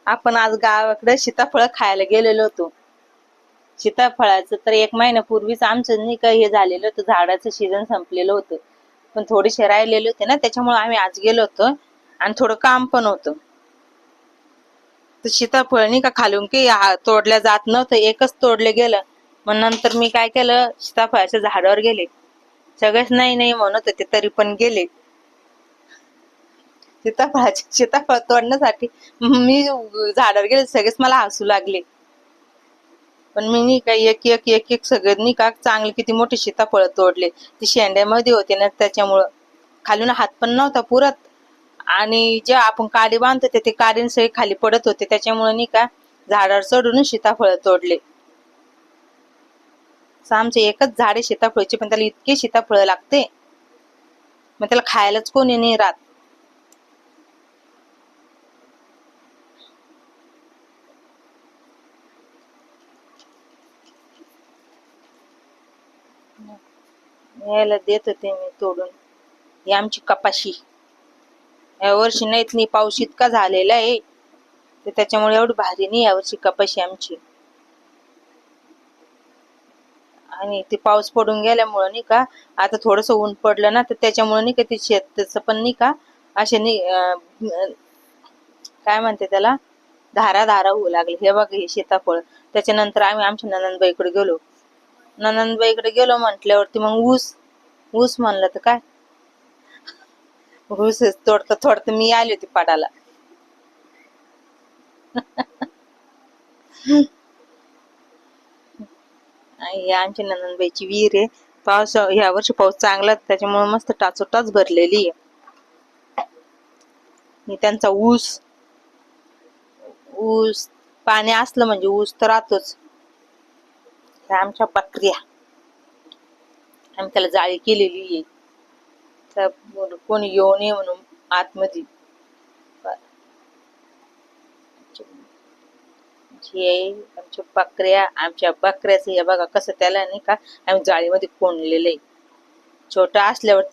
आपण आज गावाकडे सीताफळ खायला गेलेलो होतो. सीताफळाचं तर 1 महिन्यापूर्वीच आमचं नाही का हे झालेलं होतं, झाडाचं सीझन संपलेलं होतं. पण थोडेसे राहिलेले होते ना, त्याच्यामुळे आम्ही आज गेलो होतो आणि थोडं काम पण होतं. तर सीताफळ नाही का खालून की तोडल्या जात नव्हतं, एकच तोडले गेलं. मग नंतर मी काय केलं, सीताफळाच्या झाडावर गेले. सगळेच नाही नाही म्हणत होते तरी पण गेले. सीताफळ तोडण्यासाठी मी झाडावर गेले, सगळेच मला हसू लागले. पण मी नाही का एक एक एक एक सगळे नाही का चांगले किती मोठे सीताफळ तोडले. ती शेंड्यामध्ये होते ना, त्याच्यामुळं खालून हात पण नव्हता पुरत. आणि जे आपण काडी बांधतो ते काडीन सगळे खाली पडत होते, त्याच्यामुळे नाही का झाडावर चढून सीताफळ तोडले. आमचे एकच झाड आहे सीताफळाचे, पण त्याला इतके सीताफळ लागते, मग त्याला खायलाच कोणी नाही राहत. यायला देत होते मी तोडून. ही आमची कपाशी या वर्षी नाहीत नाही, पाऊस इतका झालेला आहे तर त्याच्यामुळे एवढी भारी नाही यावर्षी कपाशी आमची. आणि ते पाऊस पडून गेल्यामुळे नाही का आता थोडस ऊन पडलं ना, तर त्याच्यामुळे नाही का ते शेताचं पण नाही का असे नाही काय म्हणते त्याला, धारा धारा होऊ लागले. हे बघ हे सीताफळ. त्याच्यानंतर आम्ही आमच्या ननंदबाईकडे गेलो. ननंदबाईकडे गेलो म्हटल्यावरती मग ऊस ऊस म्हणलं तर काय, ऊस तोडत तोडत मी आली होती पाडाला. ही आमची ननंदबाईची विहीर आहे. पाऊस ह्या वर्षी पाऊस चांगला, त्याच्यामुळे मस्त टाचोटाच भरलेली आहे. त्यांचा ऊस ऊस पाणी असलं म्हणजे ऊस तर राहतोच. आमच्या बकऱ्या, आम्ही त्याला जाळी केलेली आहे, तर कोणी येऊ नये म्हणून आतमध्ये. आमच्या बकऱ्या, आमच्या बकऱ्याचं हे बघा कसं त्याला नाही का आम्ही जाळीमध्ये कोंडलेलं आहे. छोटा असल्यावर